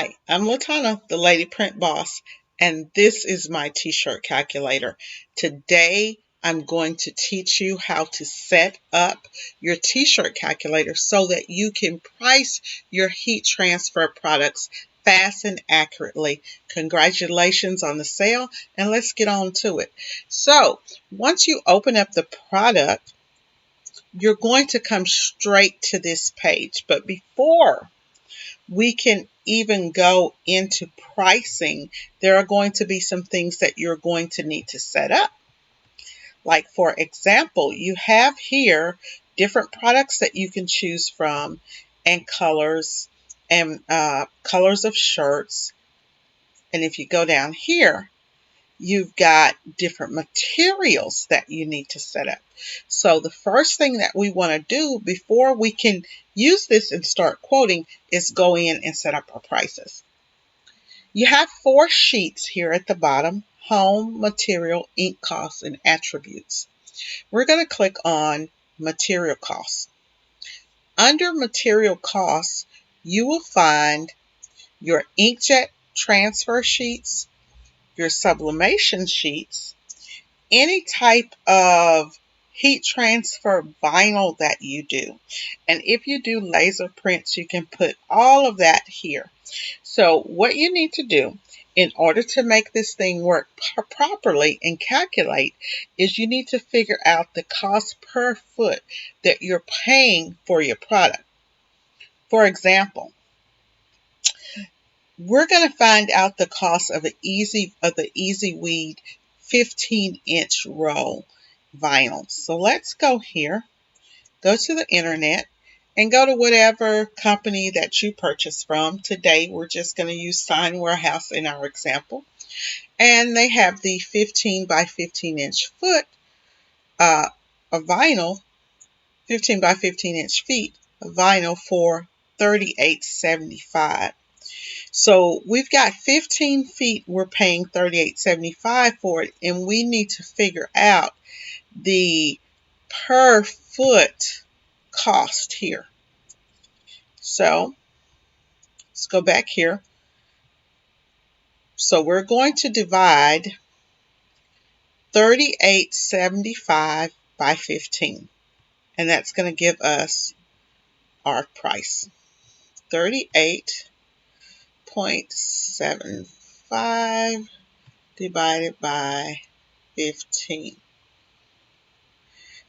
Hi, I'm Latana, the Lady Print Boss, and this is my t-shirt calculator. Today, I'm going to teach you how to set up your t-shirt calculator so that you can price your heat transfer products fast and accurately. Congratulations on the sale, and let's get on to it. So, once you open up the product, you're going to come straight to this page. But before we can even go into pricing, there are going to be some things that you're going to need to set up. Like, for example, you have here different products that you can choose from, and colors of shirts. And if you go down here, you've got different materials that you need to set up. So the first thing that we want to do before we can use this and start quoting is go in and set up our prices. You have 4 sheets here at the bottom: home, material, ink costs, and attributes. We're going to click on material costs. Under material costs, you will find your inkjet transfer sheets, your sublimation sheets, any type of heat transfer vinyl that you do. And if you do laser prints, you can put all of that here. So what you need to do in order to make this thing work properly and calculate is you need to figure out the cost per foot that you're paying for your product. For example, we're going to find out the cost of the Easy Weed 15-inch roll vinyl. So let's go here, go to the internet, and go to whatever company that you purchase from. Today, we're just going to use Sign Warehouse in our example. And they have the 15 by 15-inch foot of vinyl, 15 by 15-inch feet of vinyl for $38.75. So we've got 15 feet, we're paying $38.75 for it, and we need to figure out the per foot cost here. So let's go back here. So we're going to divide $38.75 by 15, and that's going to give us our price, $38.75 divided by 15.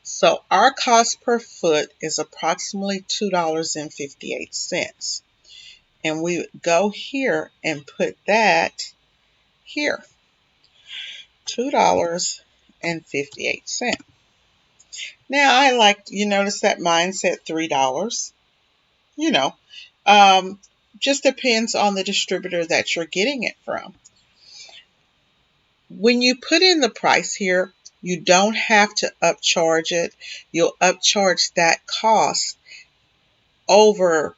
So our cost per foot is approximately $2.58. And we go here and put that here, $2.58. Now you notice that mine said $3. You know, just depends on the distributor that you're getting it from. When you put in the price here, you don't have to upcharge it. You'll upcharge that cost over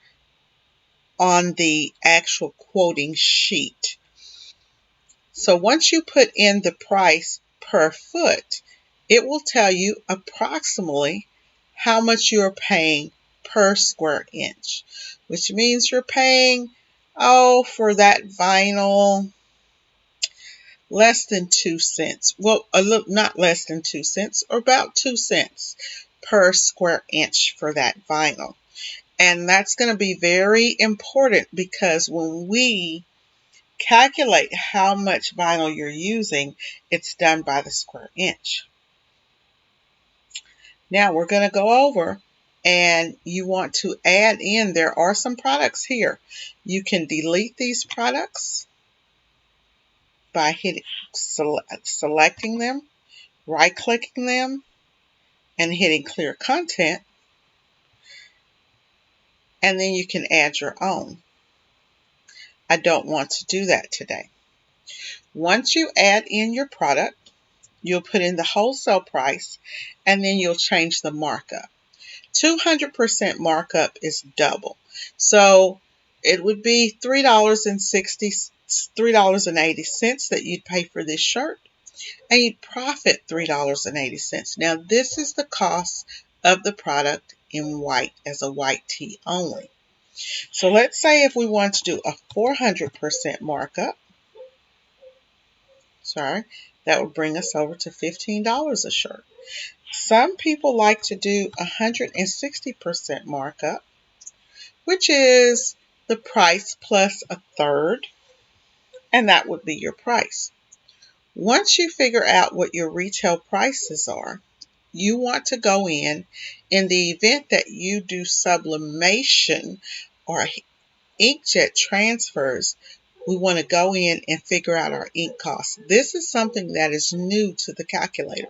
on the actual quoting sheet. So once you put in the price per foot, it will tell you approximately how much you're paying per square inch, which means you're paying, for that vinyl, less than 2 cents. Well, not less than 2 cents, or about 2 cents per square inch for that vinyl. And that's going to be very important because when we calculate how much vinyl you're using, it's done by the square inch. Now we're going to go over, and you want to add in, there are some products here. You can delete these products by selecting them, right-clicking them, and hitting Clear Content, and then you can add your own. I don't want to do that today. Once you add in your product, you'll put in the wholesale price, and then you'll change the markup. 200% markup is double. So it would be $3.80 that you'd pay for this shirt, and you'd profit $3.80. Now this is the cost of the product in white, as a white tee only. So let's say if we want to do a 400% markup, that would bring us over to $15 a shirt. Some people like to do 160% markup, which is the price plus a third, and that would be your price. Once you figure out what your retail prices are, you want to go in the event that you do sublimation or inkjet transfers, we want to go in and figure out our ink costs. This is something that is new to the calculator.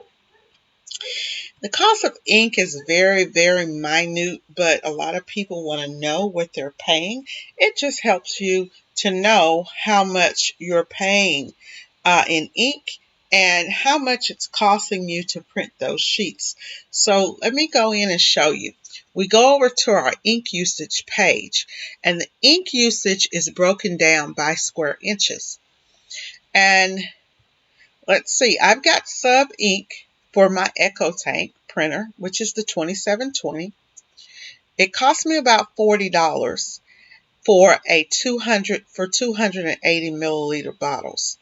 The cost of ink is very, very minute, but a lot of people want to know what they're paying. It just helps you to know how much you're paying in ink and how much it's costing you to print those sheets. So let me go in and show you. We go over to our ink usage page, and the ink usage is broken down by square inches. And let's see, I've got sub ink for my Echo Tank printer, which is the 2720. It cost me about $40 for 280 milliliter bottles.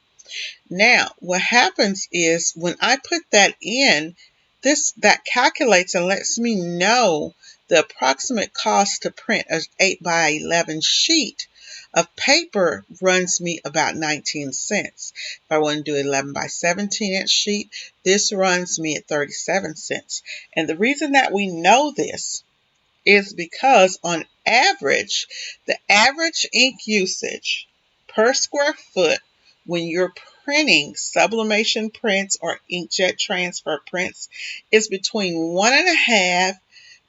Now, what happens is when I put that in, that calculates and lets me know the approximate cost to print an 8x11 sheet of paper runs me about 19 cents. If I want to do 11x17 inch sheet, this runs me at 37 cents. And the reason that we know this is because on average, the average ink usage per square foot when you're printing sublimation prints or inkjet transfer prints is between 1.5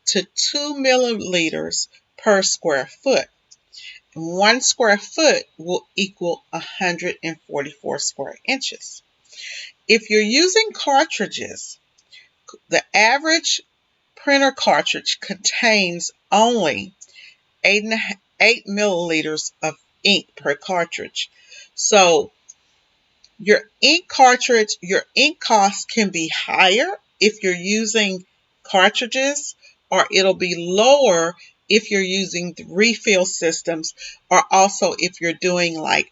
to 2 milliliters per square foot. 1 square foot will equal 144 square inches. If you're using cartridges, the average printer cartridge contains only 8 milliliters of ink per cartridge. So your ink cartridge, your ink cost can be higher if you're using cartridges, or it'll be lower if you're using the refill systems, or also if you're doing like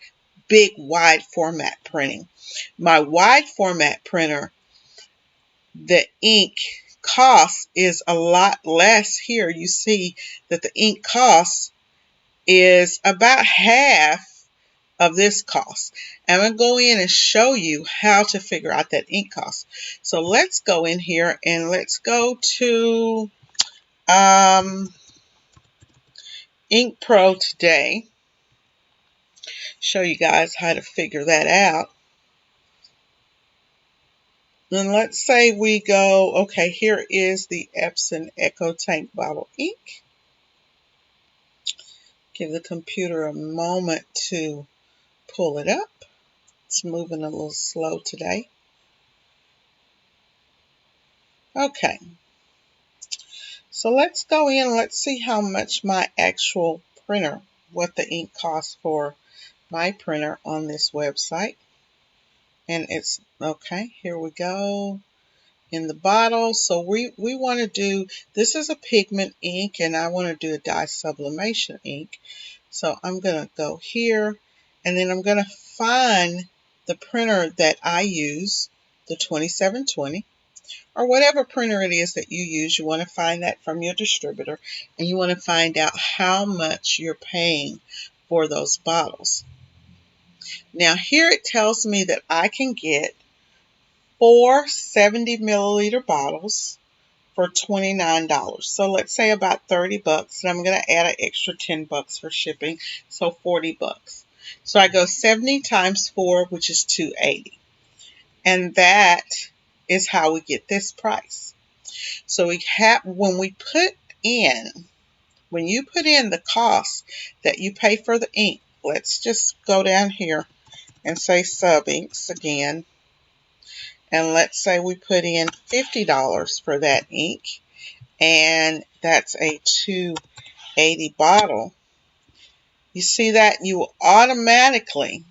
big wide format printing. My wide format printer, the ink cost is a lot less. Here you see that the ink cost is about half of this cost. I'm going to go in and show you how to figure out that ink cost. So let's go in here and let's go to Ink Pro today. Show you guys how to figure that out. And let's say we go, okay, here is the Epson Echo Tank bottle ink. Give the computer a moment to pull it up. It's moving a little slow today. Okay. So let's go in and let's see how much my actual printer, what the ink costs for my printer on this website. And it's, okay, here we go. In the bottle, so we want to do, this is a pigment ink and I want to do a dye sublimation ink. So I'm going to go here and then I'm going to find the printer that I use, the 2720, or whatever printer it is that you use. You want to find that from your distributor and you want to find out how much you're paying for those bottles. Now here it tells me that I can get 4 70 milliliter bottles for $29. So let's say about 30 bucks, and I'm going to add an extra 10 bucks for shipping, so 40 bucks. So I go 70 times 4, which is 280. And that is how we get this price. So we have, when you put in the cost that you pay for the ink, let's just go down here and say sub inks again. And let's say we put in $50 for that ink, and that's a 280 bottle. You see that? You will automatically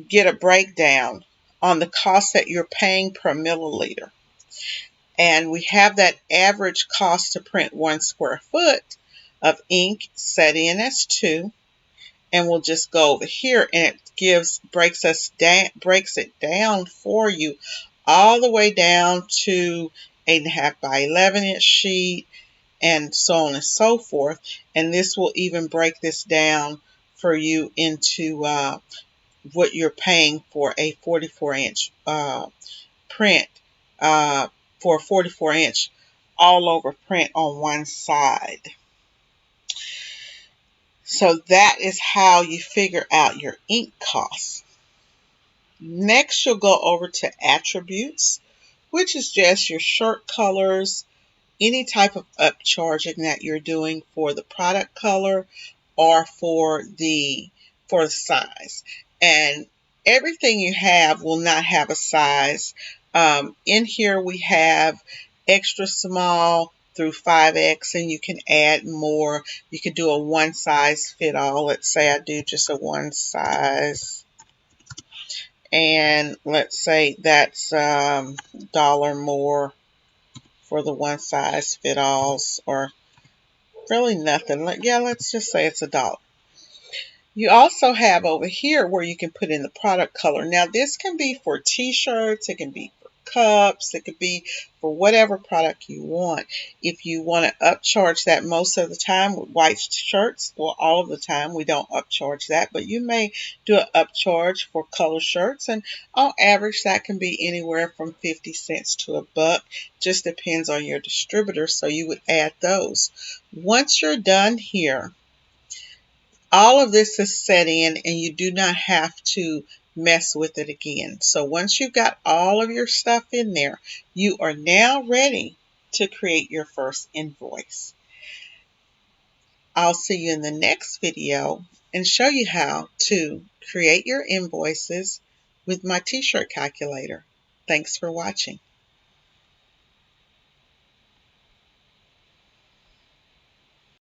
get a breakdown on the cost that you're paying per milliliter. And we have that average cost to print 1 square foot of ink set in as 2. And we'll just go over here, and it breaks it down for you all the way down to 8.5 by 11 inch sheet, and so on and so forth. And this will even break this down for you into what you're paying for a 44-inch print, for a 44-inch all over print on one side. So that is how you figure out your ink costs. Next, you'll go over to attributes, which is just your shirt colors, any type of upcharging that you're doing for the product color or for the size. And everything you have will not have a size. In here we have extra small through 5X, and you can add more. You could do a one size fit all. Let's say I do just a one size, and let's say that's $1 more for the one size fit alls, or really nothing. Yeah, let's just say it's $1. You also have over here where you can put in the product color. Now this can be for t-shirts, it can be for cups, it could be for whatever product you want. If you want to upcharge that most of the time with white shirts, well, all of the time we don't upcharge that, but you may do an upcharge for color shirts, and on average that can be anywhere from 50 cents to $1. Just depends on your distributor, so you would add those. Once you're done here, all of this is set in, and you do not have to mess with it again. So once you've got all of your stuff in there, you are now ready to create your first invoice. I'll see you in the next video and show you how to create your invoices with my t-shirt calculator. Thanks for watching.